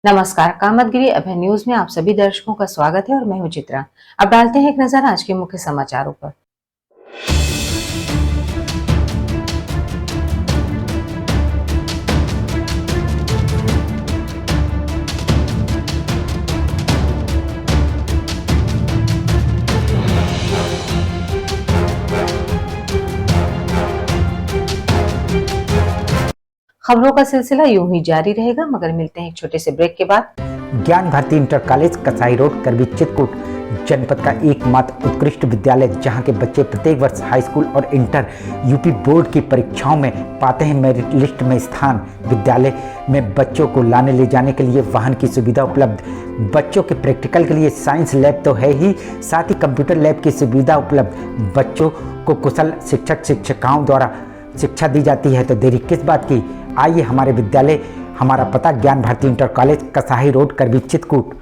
नमस्कार, कामतगिरी अभय न्यूज में आप सभी दर्शकों का स्वागत है और मैं हूं चित्रा। अब डालते हैं एक नजर आज के मुख्य समाचारों पर। खबरों का सिलसिला यूं ही जारी रहेगा, मगर मिलते हैं एक छोटे से ब्रेक के बाद। ज्ञान Bharati inter college Kasai road Karvi Chitrakoot जनपद का एकमात्र उत्कृष्ट विद्यालय, जहां के बच्चे प्रत्येक वर्ष हाई स्कूल और इंटर यूपी बोर्ड की परीक्षाओं में पाते हैं मेरिट लिस्ट में स्थान। विद्यालय में बच्चों को लाने ले जाने के लिए वाहन की सुविधा उपलब्ध, बच्चों के प्रैक्टिकल के लिए साइंस लैब तो है ही, साथ ही कंप्यूटर लैब की सुविधा उपलब्ध। बच्चों को कुशल शिक्षक शिक्षिकाओं द्वारा शिक्षा दी जाती है, तो देरी किस बात की। आइए हमारे विद्यालय, हमारा पता Gyan Bharati inter college Kasai road Karvi Chitrakoot.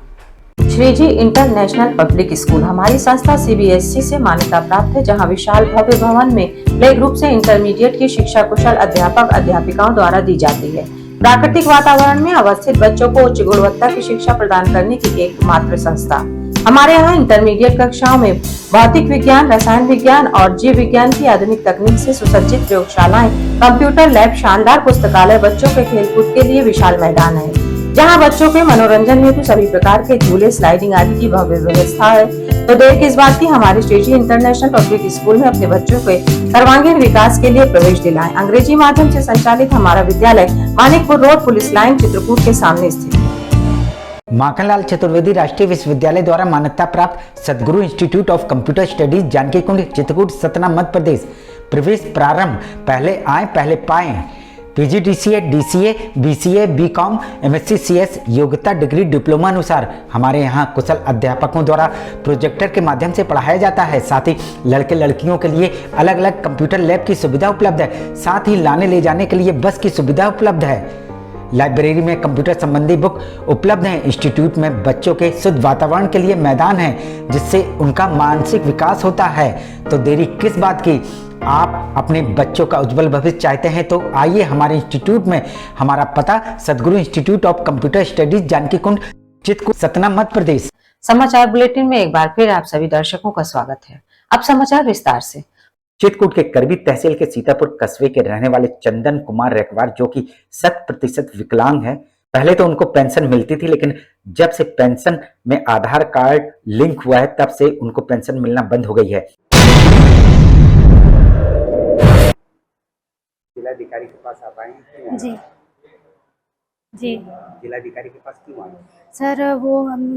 Shriji international public school हमारी संस्था सीबीएसई से मान्यता प्राप्त है, जहां विशाल भव्य भवन में प्ले ग्रुप से इंटरमीडिएट की शिक्षा कुशल अध्यापक अध्यापिकाओं द्वारा दी जाती है। प्राकृतिक वातावरण में अवस्थित बच्चों को उच्च गुणवत्ता की शिक्षा प्रदान करने की एकमात्र संस्था। हमारे यहाँ इंटरमीडिएट कक्षाओं में भौतिक विज्ञान, रसायन विज्ञान और जीव विज्ञान की आधुनिक तकनीक से सुसज्जित प्रयोगशालाएं, कंप्यूटर लैब, शानदार पुस्तकालय, बच्चों के खेलकूद के लिए विशाल मैदान है, जहां बच्चों के मनोरंजन हेतु सभी प्रकार के झूले, स्लाइडिंग आदि की भव्य व्यवस्था है। तो देर किस बात की, हमारे श्रीजी इंटरनेशनल पब्लिक स्कूल में अपने बच्चों के सर्वांगीण विकास के लिए प्रवेश दिलाएं। अंग्रेजी माध्यम से संचालित हमारा विद्यालय Manikpur road, police line, Chitrakoot के सामने स्थित है। माखनलाल चतुर्वेदी राष्ट्रीय विश्वविद्यालय द्वारा मान्यता प्राप्त Sadguru institute of computer studies Janki Kund Chitrakoot Satna Madhya Pradesh. प्रवेश प्रारंभ, पहले आए पहले पाए। PGDCA, DCA, BCA, BCom, MSc, CS योग्यता डिग्री डिप्लोमा अनुसार हमारे यहाँ कुशल अध्यापकों द्वारा प्रोजेक्टर के माध्यम से पढ़ाया जाता है। साथ ही लड़के लड़कियों के लिए अलग अलग कंप्यूटर लैब की सुविधा उपलब्ध है। साथ ही लाने ले जाने के लिए बस की सुविधा उपलब्ध है। लाइब्रेरी में कंप्यूटर संबंधी बुक उपलब्ध हैं। इंस्टीट्यूट में बच्चों के शुद्ध वातावरण के लिए मैदान है, जिससे उनका मानसिक विकास होता है। तो देरी किस बात की, आप अपने बच्चों का उज्जवल भविष्य चाहते हैं तो आइए हमारे इंस्टीट्यूट में। हमारा पता Sadguru institute of computer studies Janki Kund Chitrakoot Satna Madhya Pradesh. समाचार बुलेटिन में एक बार फिर आप सभी दर्शकों का स्वागत है। अब समाचार विस्तार से। चित्रकूट के करवी तहसील के सीतापुर कस्बे के रहने वाले चंदन कुमार रेकवार, जो कि 100% विकलांग है, पहले तो उनको पेंशन मिलती थी, लेकिन जब से पेंशन में आधार कार्ड लिंक हुआ है तब से उनको पेंशन मिलना बंद हो गई है। जिलाधिकारी के पास आप आए हैं? जी जी। जिलाधिकारी के पास क्यों आए? सर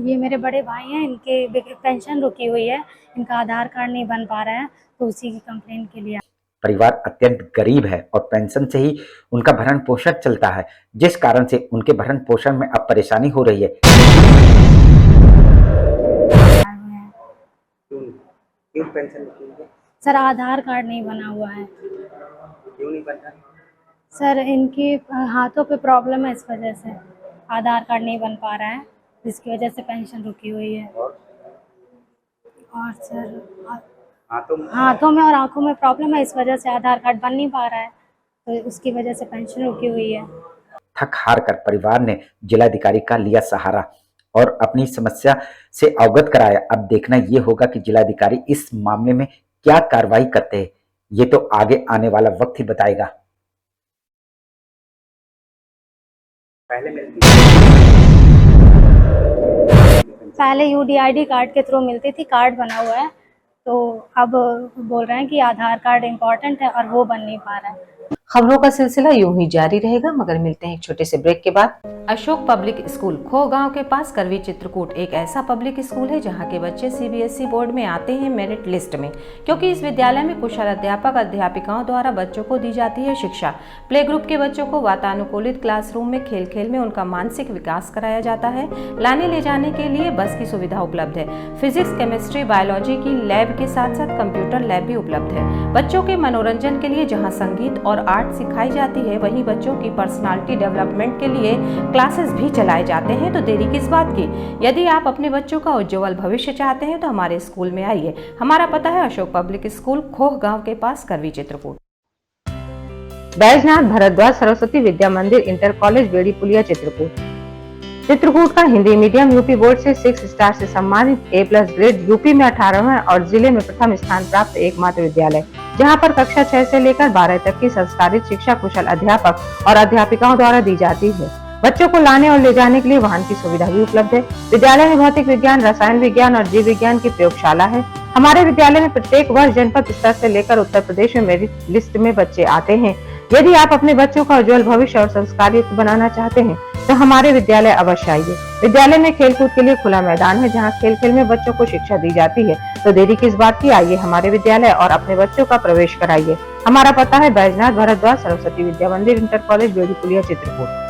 ये मेरे बड़े भाई हैं, इनके पेंशन रुकी हुई है, इनका आधार कार्ड नहीं बन पा रहा है, तो उसी की कंप्लेन के लिए। परिवार अत्यंत गरीब है और पेंशन से ही उनका भरण पोषण चलता है, जिस कारण से उनके भरण पोषण में अब परेशानी हो रही है। क्यों पेंशन रुकी है? सर आधार कार्ड नहीं बना हुआ है। क्यों नहीं बना? सर इनकी हाथों पे प्रॉब्लम है, इस वजह से आधार कार्ड नहीं बन पा रहा है, जिसकी वजह से पेंशन रुकी हुई है। और सर हाथों में और आंखों में प्रॉब्लम है, इस वजह से आधार कार्ड बन नहीं पा रहा है, तो उसकी वजह से पेंशन रुकी हुई है। थक हार कर परिवार ने जिलाधिकारी का लिया सहारा और अपनी समस्या से अवगत कराया। अब देखना ये होगा कि जिलाधिकारी इस मामले में क्या कार्रवाई करते हैं, ये तो आगे आने वाला वक्त ही बताएगा। पहले यूडीआईडी कार्ड के थ्रू मिलती थी, कार्ड बना हुआ है, तो अब बोल रहे हैं कि आधार कार्ड इम्पोर्टेंट है और वो बन नहीं पा रहा है। खबरों का सिलसिला यूं ही जारी रहेगा, मगर मिलते हैं एक छोटे से ब्रेक के बाद। अशोक पब्लिक स्कूल खो गांव के पास करवी चित्रकूट एक ऐसा पब्लिक स्कूल है, जहां के बच्चे सीबीएसई बोर्ड में आते हैं मेरिट लिस्ट में, क्योंकि इस विद्यालय में कुशल अध्यापक अध्यापिकाओं द्वारा बच्चों को दी जाती है शिक्षा। प्ले ग्रुप के बच्चों को वातानुकूलित क्लासरूम में खेल खेल में उनका मानसिक विकास कराया जाता है। लाने ले जाने के लिए बस की सुविधा उपलब्ध है। फिजिक्स, केमिस्ट्री, बायोलॉजी की लैब के साथ साथ कंप्यूटर लैब भी उपलब्ध है। बच्चों के मनोरंजन के लिए जहाँ संगीत और आर्ट सिखाई जाती है, वहीं बच्चों की पर्सनालिटी डेवलपमेंट के लिए क्लासेस भी चलाए जाते हैं। तो देरी किस बात की, यदि आप अपने बच्चों का उज्जवल भविष्य चाहते हैं तो हमारे स्कूल में आइए। हमारा पता है अशोक पब्लिक स्कूल, खोह गांव के पास, करवी चित्रकूट। बैजनाथ भारद्वाज सरस्वती विद्या मंदिर इंटर कॉलेज, बेड़ी पुलिया, चित्रकूट। चित्रकूट का हिंदी मीडियम यूपी बोर्ड से 6 स्टार से सम्मानित A+ ग्रेड यूपी में 18वां और जिले में प्रथम स्थान प्राप्त एकमात्र विद्यालय, जहां पर कक्षा 6 से लेकर 12 तक की संस्कारित शिक्षा कुशल अध्यापक और अध्यापिकाओं द्वारा दी जाती है। बच्चों को लाने और ले जाने के लिए वाहन की सुविधा भी उपलब्ध है। विद्यालय में भौतिक विज्ञान, रसायन विज्ञान और जीव विज्ञान की प्रयोगशाला है। हमारे विद्यालय में प्रत्येक वर्ष जनपद स्तर से लेकर उत्तर प्रदेश में मेरिट लिस्ट में बच्चे आते हैं। यदि आप अपने बच्चों का उज्जवल भविष्य और संस्कारयुक्त बनाना चाहते हैं तो हमारे विद्यालय अवश्य आइए। विद्यालय में खेलकूद के लिए खुला मैदान है, जहां खेल खेल में बच्चों को शिक्षा दी जाती है। तो देरी किस बात की, आइए हमारे विद्यालय और अपने बच्चों का प्रवेश कराइए। हमारा पता है Baijnath Bhardwaj Saraswati Vidya Mandir, inter college, Bedipulia, Chitrakoot.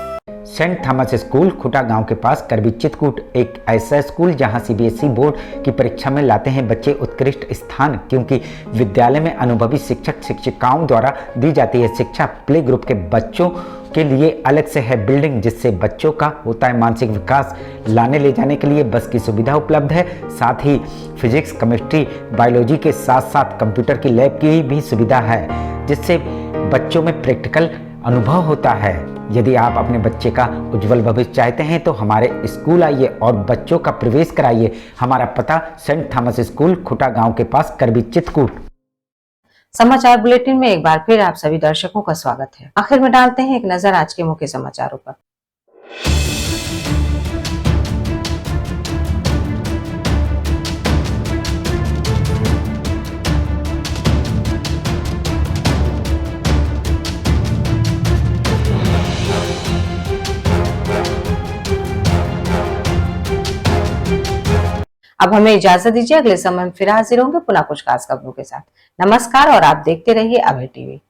Saint Thomas school Khuta गांव के पास करबी चित्रकूट एक ऐसा स्कूल जहां सीबीएसई बोर्ड की परीक्षा में लाते हैं बच्चे उत्कृष्ट स्थान, क्योंकि विद्यालय में अनुभवी शिक्षक शिक्षिकाओं द्वारा दी जाती है शिक्षा। प्ले ग्रुप के बच्चों के लिए अलग से है बिल्डिंग, जिससे बच्चों का होता है मानसिक विकास। लाने ले जाने के लिए बस की सुविधा उपलब्ध है। साथ ही फिजिक्स, केमिस्ट्री, बायोलॉजी के साथ साथ कंप्यूटर की लैब की भी सुविधा है, जिससे बच्चों में प्रैक्टिकल अनुभव होता है। यदि आप अपने बच्चे का उज्जवल भविष्य चाहते हैं तो हमारे स्कूल आइए और बच्चों का प्रवेश कराइए। हमारा पता सेंट थॉमस स्कूल खुटा गांव के पास करबी चित्रकूट। समाचार बुलेटिन में एक बार फिर आप सभी दर्शकों का स्वागत है। आखिर में डालते हैं एक नजर आज के मुख्य समाचारों पर। अब हमें इजाजत दीजिए, अगले समय में फिर हाजिर होंगे पुनः कुछ खास खबरों के साथ। नमस्कार और आप देखते रहिए अभय टीवी।